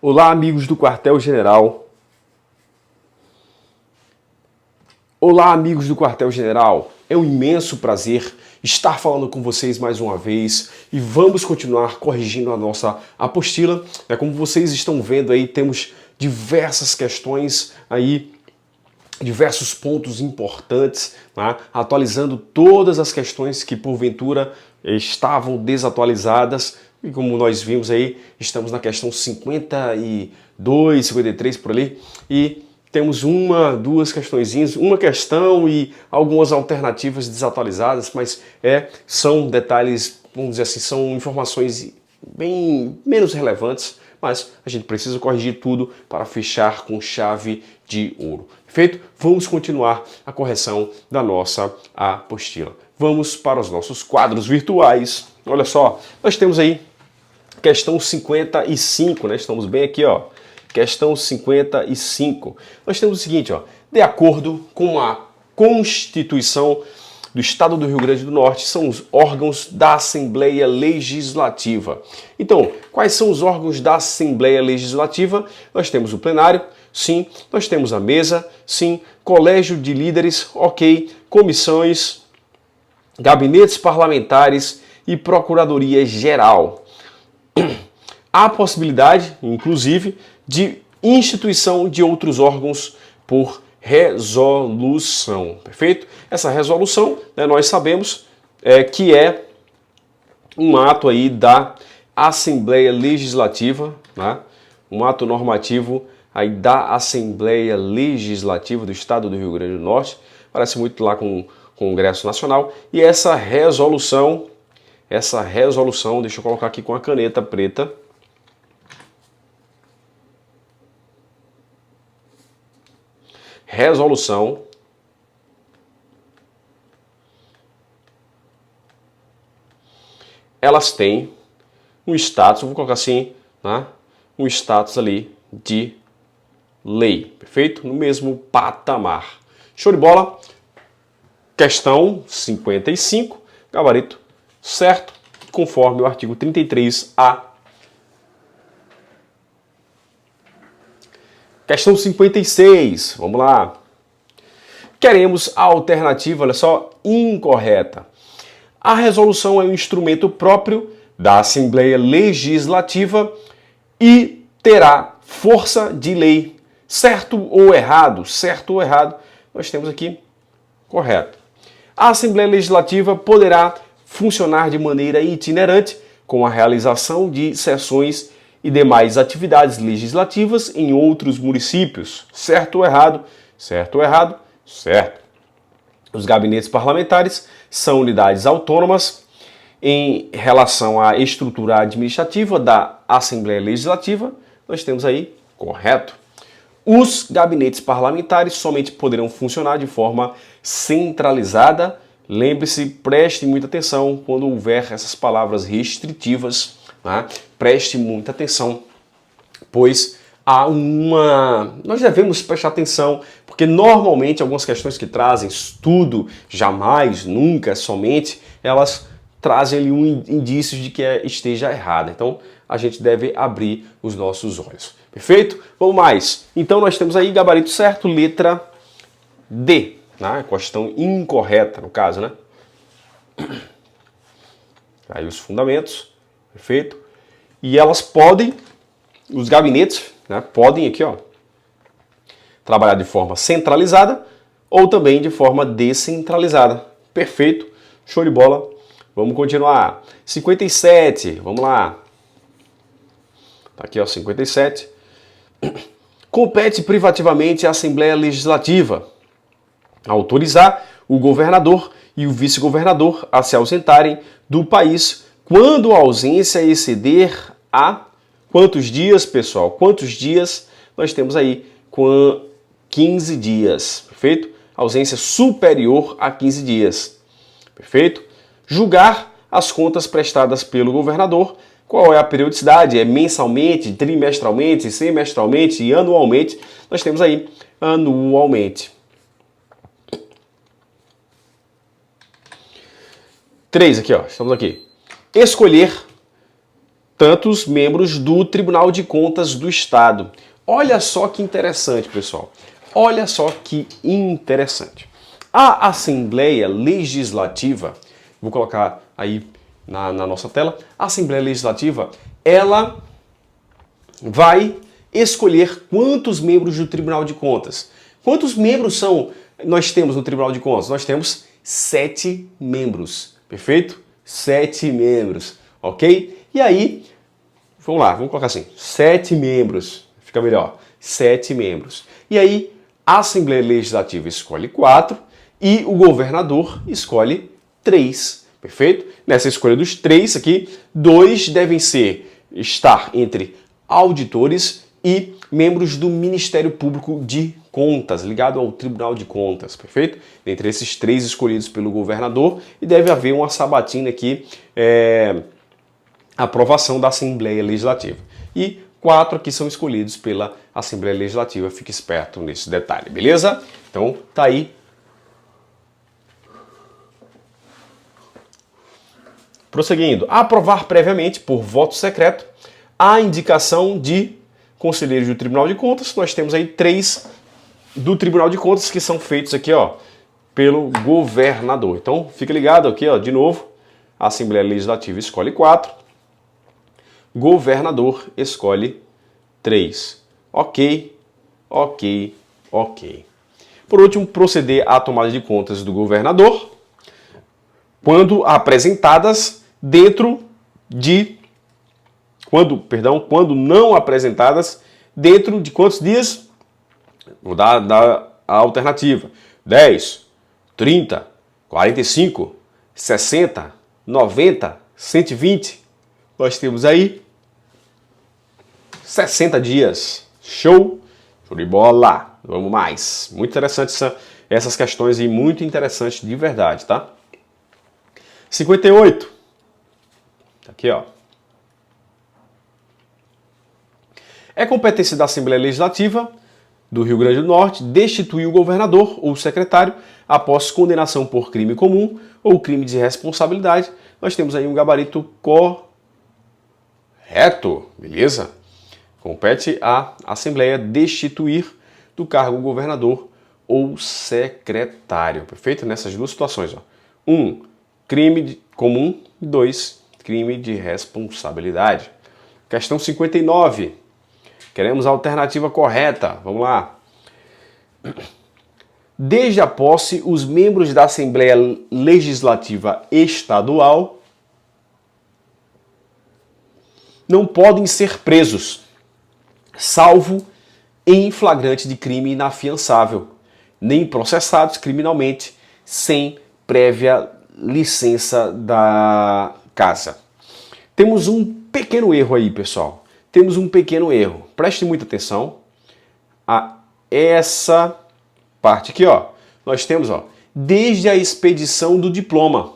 Olá, amigos do Quartel-General. Olá, amigos do Quartel-General. É um imenso prazer estar falando com vocês mais uma vez e vamos continuar corrigindo a nossa apostila. Como vocês estão vendo aí, temos diversas questões aí, diversos pontos importantes, né? Atualizando todas as questões que porventura estavam desatualizadas. E como nós vimos aí, estamos na questão 52, 53 por ali, e temos duas questõezinhas, uma questão e algumas alternativas desatualizadas, mas são detalhes, vamos dizer assim, são informações bem menos relevantes, mas a gente precisa corrigir tudo para fechar com chave de ouro. Perfeito? Vamos continuar a correção da nossa apostila. Vamos para os nossos quadros virtuais. Olha só, nós temos aí questão 55, né? Estamos bem aqui, ó. Questão 55. Nós temos o seguinte, ó. De acordo com a Constituição do Estado do Rio Grande do Norte, são os órgãos da Assembleia Legislativa. Então, quais são os órgãos da Assembleia Legislativa? Nós temos o plenário, sim. Nós temos a mesa, sim. Colégio de líderes, ok. Comissões, gabinetes parlamentares e procuradoria-geral. Há possibilidade, inclusive, de instituição de outros órgãos por resolução, perfeito? Essa resolução, né, nós sabemos que é um ato aí da Assembleia Legislativa, né, um ato normativo aí da Assembleia Legislativa do Estado do Rio Grande do Norte, parece muito lá com o Congresso Nacional, e essa resolução, deixa eu colocar aqui com a caneta preta, resolução elas têm um status, vou colocar assim, né? Um status ali de lei, perfeito? No mesmo patamar. Show de bola? Questão 55, gabarito certo, conforme o artigo 33A. Questão 56, vamos lá. Queremos a alternativa, olha só, incorreta. A resolução é um instrumento próprio da Assembleia Legislativa e terá força de lei. Certo ou errado? Certo ou errado? Nós temos aqui correto. A Assembleia Legislativa poderá funcionar de maneira itinerante com a realização de sessões e demais atividades legislativas em outros municípios. Certo ou errado? Certo ou errado? Certo. Os gabinetes parlamentares são unidades autônomas em relação à estrutura administrativa da Assembleia Legislativa. Nós temos aí correto. Os gabinetes parlamentares somente poderão funcionar de forma centralizada. Lembre-se, preste muita atenção quando houver essas palavras restritivas, né? Preste muita atenção, pois nós devemos prestar atenção, porque normalmente algumas questões que trazem estudo, jamais, nunca, somente, elas trazem ali indícios de que esteja errada. Então, a gente deve abrir os nossos olhos. Perfeito? Vamos mais. Então, nós temos aí gabarito certo, letra D. Né? Questão incorreta, no caso, né? Aí os fundamentos, perfeito? E elas podem, os gabinetes, né, podem aqui, ó, trabalhar de forma centralizada ou também de forma descentralizada. Perfeito? Show de bola. Vamos continuar. 57, vamos lá. Tá aqui, ó, 57. Compete privativamente à Assembleia Legislativa autorizar o governador e o vice-governador a se ausentarem do país quando a ausência exceder a quantos dias, pessoal? Quantos dias? Nós temos aí com 15 dias, perfeito? Ausência superior a 15 dias, perfeito? Julgar as contas prestadas pelo governador. Qual é a periodicidade? É mensalmente, trimestralmente, semestralmente e anualmente? Nós temos aí anualmente. 3 aqui, ó, estamos aqui. Escolher tantos membros do Tribunal de Contas do Estado. Olha só que interessante, pessoal. Olha só que interessante. A Assembleia Legislativa, vou colocar aí na nossa tela, a Assembleia Legislativa, ela vai escolher quantos membros do Tribunal de Contas. Quantos membros nós temos no Tribunal de Contas? Nós temos 7 membros, perfeito? 7 membros, ok? E aí, vamos lá, vamos colocar assim, 7 membros, fica melhor, 7 membros. E aí, a Assembleia Legislativa escolhe 4 e o governador escolhe 3, perfeito? Nessa escolha dos 3 aqui, 2 devem estar entre auditores e membros do Ministério Público de Contas, ligado ao Tribunal de Contas, perfeito? Entre esses 3 escolhidos pelo governador, e deve haver uma sabatina aqui, aprovação da Assembleia Legislativa. E 4 aqui são escolhidos pela Assembleia Legislativa, fique esperto nesse detalhe, beleza? Então, tá aí. Prosseguindo, aprovar previamente, por voto secreto, a indicação de conselheiros do Tribunal de Contas. Nós temos aí 3 do Tribunal de Contas que são feitos aqui, ó, pelo governador. Então, fica ligado aqui, ó, de novo, a Assembleia Legislativa escolhe 4, governador escolhe 3. Ok, ok, ok. Por último, proceder à tomada de contas do governador quando apresentadas quando não apresentadas dentro de quantos dias? Vou dar a alternativa. 10, 30, 45, 60, 90, 120. Nós temos aí 60 dias. Show? Show de bola. Vamos mais. Muito interessante essas questões e muito interessante de verdade, tá? 58. Aqui, ó. É competência da Assembleia Legislativa do Rio Grande do Norte destituir o governador ou o secretário após condenação por crime comum ou crime de responsabilidade. Nós temos aí um gabarito correto, beleza? Compete à Assembleia destituir do cargo o governador ou secretário, perfeito? Nessas duas situações, ó. 1, crime comum, 2, crime de responsabilidade. Questão 59. Queremos a alternativa correta. Vamos lá. Desde a posse, os membros da Assembleia Legislativa Estadual não podem ser presos, salvo em flagrante de crime inafiançável, nem processados criminalmente sem prévia licença da casa. Temos um pequeno erro aí, pessoal. Temos um pequeno erro. Preste muita atenção a essa parte aqui, ó. Nós temos, ó, desde a expedição do diploma.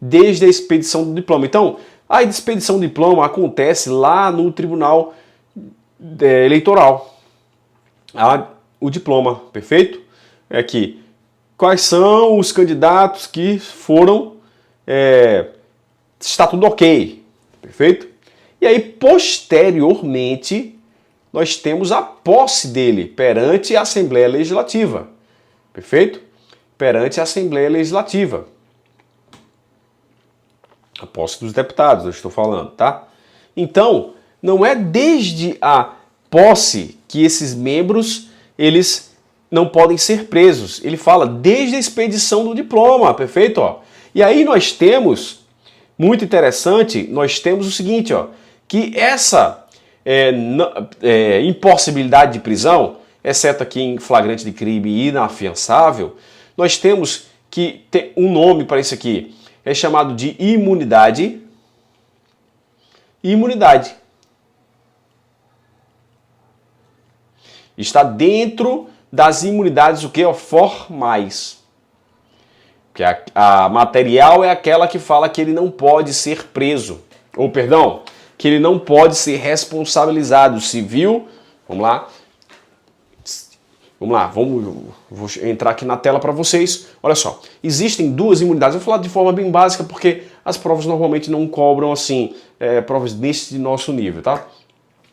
Desde a expedição do diploma. Então, a expedição do diploma acontece lá no Tribunal Eleitoral. O diploma, perfeito? É aqui. Quais são os candidatos que foram... está tudo ok, perfeito? E aí, posteriormente, nós temos a posse dele perante a Assembleia Legislativa, perfeito? Perante a Assembleia Legislativa. A posse dos deputados, eu estou falando, tá? Então, não é desde a posse que esses membros, eles não podem ser presos. Ele fala desde a expedição do diploma, perfeito? Ó. E aí nós temos, muito interessante, nós temos o seguinte, ó, que essa impossibilidade de prisão, exceto aqui em flagrante de crime inafiançável, nós temos que ter um nome para isso aqui, é chamado de imunidade. Imunidade. Está dentro das imunidades o que? Formais. Porque a material é aquela que fala que ele não pode ser preso. Ou, perdão, que ele não pode ser responsabilizado civil. Vamos lá. Vamos lá, vou entrar aqui na tela para vocês. Olha só, existem duas imunidades. Eu vou falar de forma bem básica porque as provas normalmente não cobram assim, provas deste nosso nível, tá?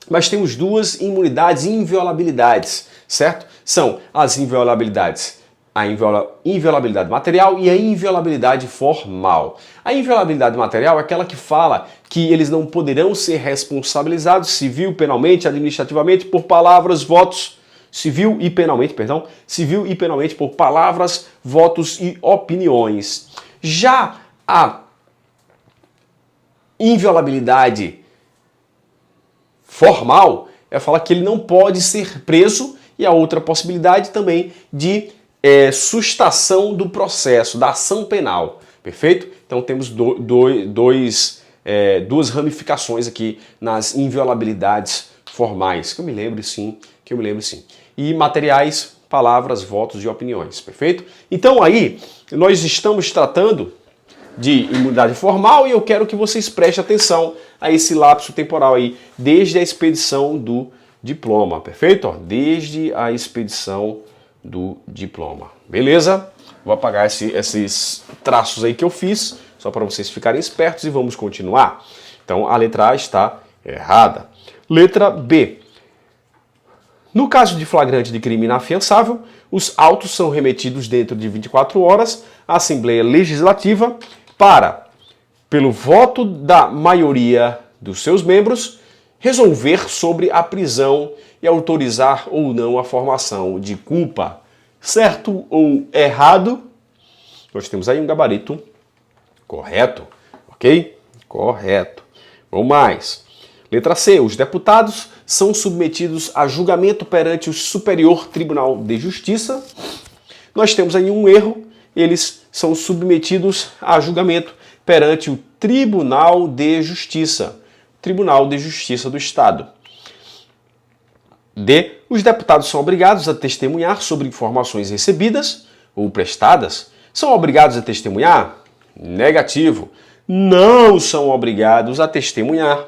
Mas temos duas imunidades e inviolabilidades, certo? São as inviolabilidades, a inviolabilidade material e a inviolabilidade formal. A inviolabilidade material é aquela que fala que eles não poderão ser responsabilizados civil, penalmente, administrativamente por palavras, votos, civil e penalmente por palavras, votos e opiniões. Já a inviolabilidade formal é falar que ele não pode ser preso, e a outra possibilidade também de sustação do processo, da ação penal, perfeito? Então temos duas ramificações aqui nas inviolabilidades formais, que eu me lembro sim. E materiais, palavras, votos e opiniões, perfeito? Então aí nós estamos tratando de imunidade formal e eu quero que vocês prestem atenção a esse lapso temporal aí, desde a expedição do diploma, perfeito? Desde a expedição do diploma, beleza? Vou apagar esses traços aí que eu fiz, só para vocês ficarem espertos e vamos continuar. Então a letra A está errada. Letra B. No caso de flagrante de crime inafiançável, os autos são remetidos dentro de 24 horas à Assembleia Legislativa para, pelo voto da maioria dos seus membros, resolver sobre a prisão e autorizar ou não a formação de culpa. Certo ou errado? Nós temos aí um gabarito correto, ok? Correto. Vamos mais. Letra C. Os deputados são submetidos a julgamento perante o Superior Tribunal de Justiça. Nós temos aí um erro. Eles são submetidos a julgamento perante o Tribunal de Justiça. Tribunal de Justiça do Estado. D. Os deputados são obrigados a testemunhar sobre informações recebidas ou prestadas. São obrigados a testemunhar? Negativo. Não são obrigados a testemunhar.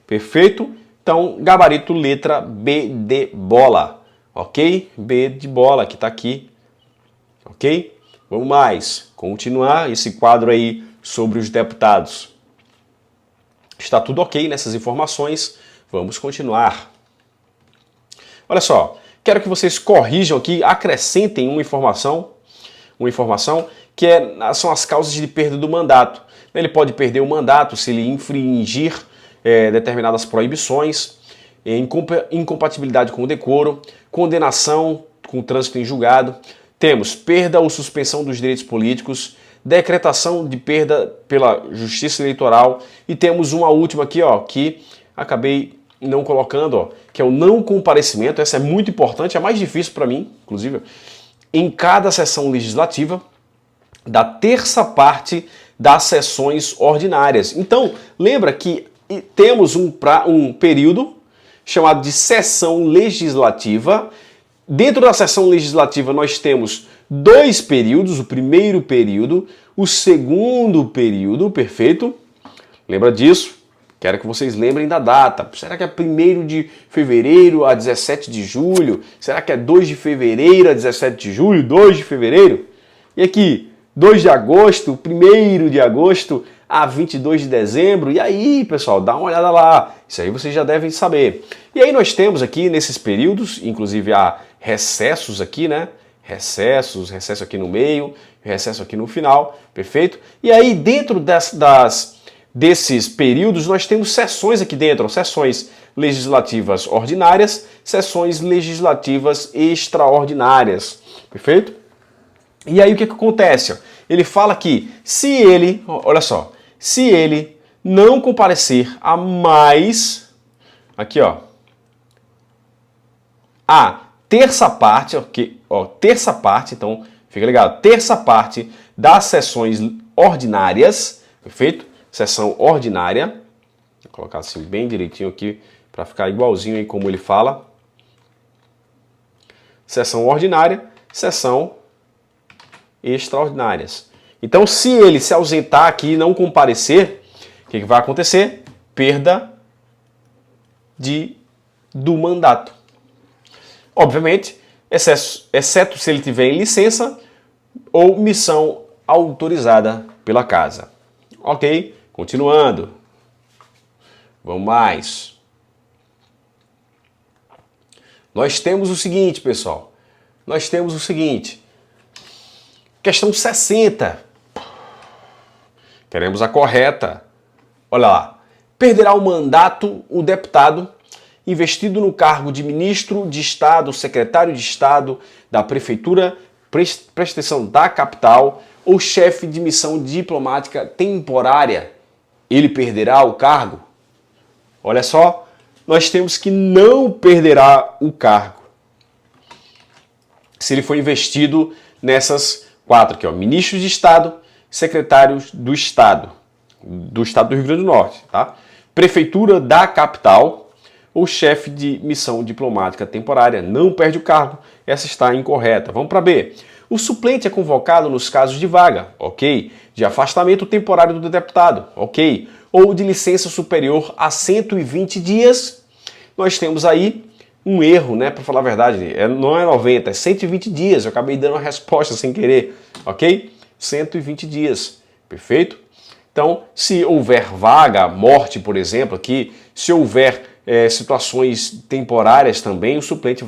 Perfeito? Então, gabarito letra B de bola. Ok? B de bola, que está aqui. Ok? Vamos mais. Continuar esse quadro aí sobre os deputados. Está tudo ok nessas informações. Vamos continuar. Olha só, quero que vocês corrijam aqui, acrescentem uma informação que são as causas de perda do mandato. Ele pode perder o mandato se ele infringir determinadas proibições, incompatibilidade com o decoro, condenação com trânsito em julgado. Temos perda ou suspensão dos direitos políticos, decretação de perda pela justiça eleitoral e temos uma última aqui, ó, que acabei não colocando, ó, que é o não comparecimento. Essa é muito importante, é a mais difícil para mim, inclusive, em cada sessão legislativa da terça parte das sessões ordinárias. Então, lembra que temos um período chamado de sessão legislativa. Dentro da sessão legislativa nós temos dois períodos, o primeiro período, o segundo período, perfeito? Lembra disso? Quero que vocês lembrem da data. Será que é 1º de fevereiro a 17 de julho? Será que é 2 de fevereiro a 17 de julho? 2 de fevereiro? E aqui, 2 de agosto, 1º de agosto a 22 de dezembro. E aí, pessoal, dá uma olhada lá. Isso aí vocês já devem saber. E aí nós temos aqui nesses períodos, inclusive há recessos aqui, né? Recesso aqui no meio, recesso aqui no final, perfeito? E aí dentro desses períodos nós temos sessões aqui dentro, sessões legislativas ordinárias, sessões legislativas extraordinárias, perfeito? E aí o que acontece? Ele fala que se ele, olha só, se ele não comparecer a mais, aqui ó, a terça parte, ok, ó, terça parte, então fica ligado, terça parte das sessões ordinárias, perfeito? Sessão ordinária, vou colocar assim bem direitinho aqui para ficar igualzinho aí como ele fala. Sessão ordinária, sessão extraordinárias. Então, se ele se ausentar aqui e não comparecer, o que vai acontecer? Perda do mandato. Obviamente, exceto se ele tiver em licença ou missão autorizada pela casa. Ok, continuando. Vamos mais. Nós temos o seguinte, pessoal. Nós temos o seguinte. Questão 60. Queremos a correta. Olha lá. Perderá o mandato o deputado investido no cargo de ministro de Estado, secretário de Estado da Prefeitura, prestação da capital ou chefe de missão diplomática temporária. Ele perderá o cargo? Olha só, nós temos que não perderá o cargo. Se ele for investido nessas 4 aqui, ó, ministros de Estado, secretários do Estado do Rio Grande do Norte, tá? Prefeitura da capital ou chefe de missão diplomática temporária, não perde o cargo. Essa está incorreta. Vamos para B. O suplente é convocado nos casos de vaga, ok? De afastamento temporário do deputado, ok? Ou de licença superior a 120 dias. Nós temos aí um erro, né? Para falar a verdade, não é 90, é 120 dias. Eu acabei dando a resposta sem querer, ok? 120 dias, perfeito? Então, se houver vaga, morte, por exemplo, aqui, se houver situações temporárias também, o suplente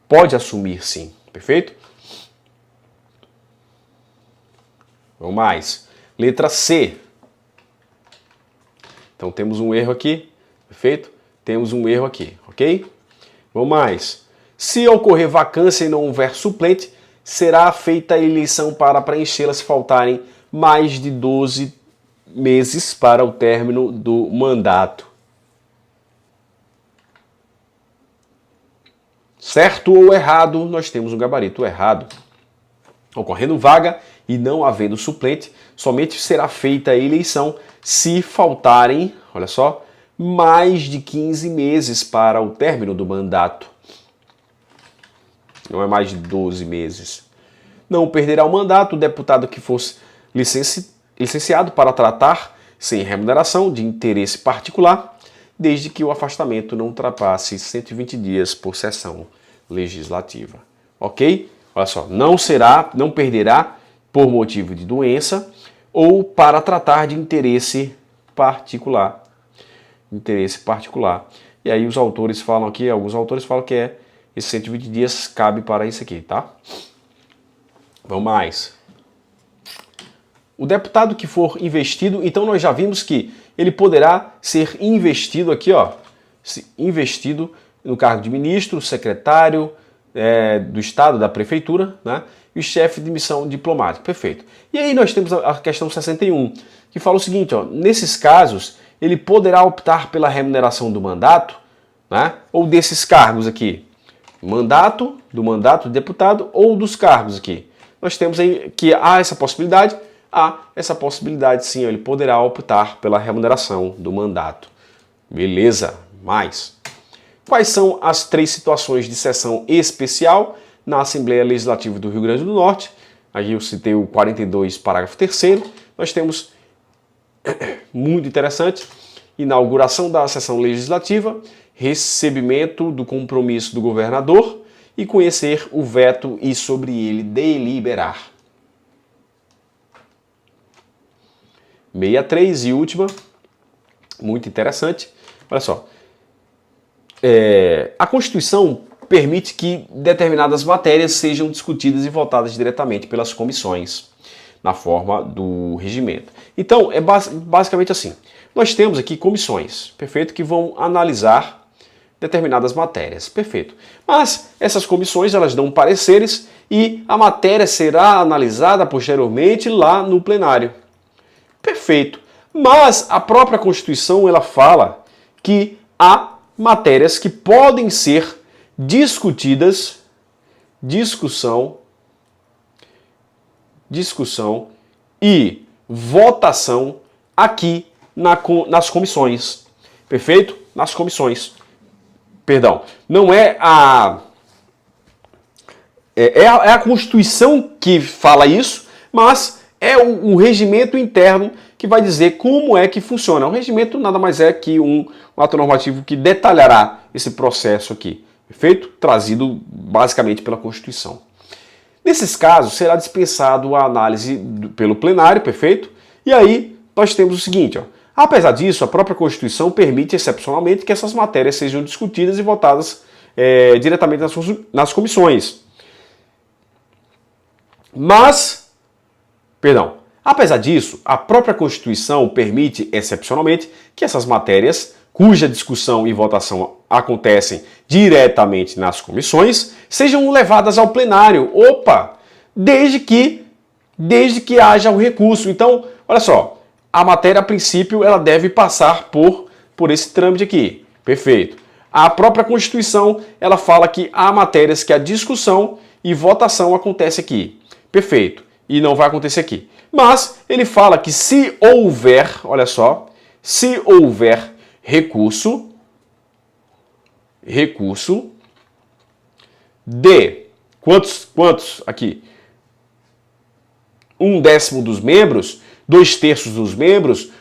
pode assumir sim, perfeito? Vamos mais. Letra C. Então temos um erro aqui, perfeito? Temos um erro aqui, ok? Vamos mais. Se ocorrer vacância e não houver suplente, será feita a eleição para preenchê-la se faltarem mais de 12 meses para o término do mandato. Certo ou errado? Nós temos um gabarito errado. Ocorrendo vaga e não havendo suplente, somente será feita a eleição se faltarem, olha só, mais de 15 meses para o término do mandato. Não é mais de 12 meses. Não perderá o mandato o deputado que fosse licenciado para tratar, sem remuneração, de interesse particular, desde que o afastamento não ultrapasse 120 dias por sessão legislativa. Ok? Olha só, não perderá por motivo de doença ou para tratar de interesse particular. Interesse particular. E aí os autores falam aqui, alguns autores falam que esses 120 dias cabe para isso aqui, tá? Vamos mais. O deputado que for investido, então nós já vimos que ele poderá ser investido aqui, ó, investido no cargo de ministro, secretário do Estado, da Prefeitura, né? E chefe de missão diplomática. Perfeito. E aí nós temos a questão 61, que fala o seguinte, ó, nesses casos, ele poderá optar pela remuneração do mandato, né? Ou desses cargos aqui. Do mandato de deputado ou dos cargos aqui. Nós temos aí que há essa possibilidade sim, ele poderá optar pela remuneração do mandato. Beleza, mais. Quais são as 3 situações de sessão especial na Assembleia Legislativa do Rio Grande do Norte? Aí eu citei o 42, parágrafo 3º. Nós temos, muito interessante, inauguração da sessão legislativa, recebimento do compromisso do governador e conhecer o veto e sobre ele deliberar. 63 e última, muito interessante. Olha só. A Constituição permite que determinadas matérias sejam discutidas e votadas diretamente pelas comissões, na forma do regimento. Então, é basicamente assim. Nós temos aqui comissões, perfeito, que vão analisar determinadas matérias, perfeito. Mas essas comissões, elas dão pareceres e a matéria será analisada posteriormente lá no plenário. Perfeito. Mas a própria Constituição, ela fala que há matérias que podem ser discutidas, discussão e votação aqui nas comissões. Perfeito? Nas comissões. Perdão. Não é a... É a Constituição que fala isso, mas é o regimento interno que vai dizer como é que funciona. O regimento nada mais é que um ato normativo que detalhará esse processo aqui, perfeito? Trazido basicamente pela Constituição. Nesses casos, será dispensado a análise pelo plenário, perfeito? E aí nós temos o seguinte, ó. Apesar disso, a própria Constituição permite excepcionalmente que essas matérias sejam discutidas e votadas diretamente nas comissões. Apesar disso, a própria Constituição permite excepcionalmente que essas matérias, cuja discussão e votação acontecem diretamente nas comissões, sejam levadas ao plenário. Desde que haja o recurso. Então, olha só, a matéria, a princípio, ela deve passar por esse trâmite aqui. Perfeito. A própria Constituição, ela fala que há matérias que a discussão e votação acontece aqui. Perfeito. E não vai acontecer aqui. Mas ele fala que se houver, olha só, se houver recurso de quantos aqui? 1/10 dos membros, 2/3 dos membros,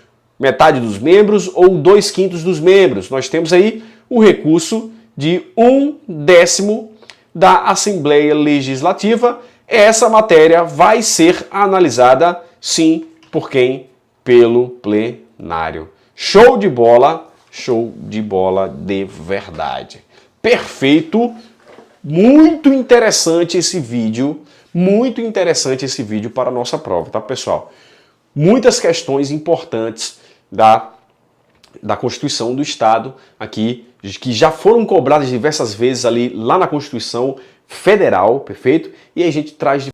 metade dos membros ou 2/5 dos membros. Nós temos aí o recurso de 1/10 da Assembleia Legislativa. Essa matéria vai ser analisada, sim, por quem? Pelo plenário. Show de bola de verdade. Perfeito, muito interessante esse vídeo para a nossa prova, tá, pessoal? Muitas questões importantes da Constituição do Estado aqui, que já foram cobradas diversas vezes lá na Constituição Federal, perfeito? E aí a gente traz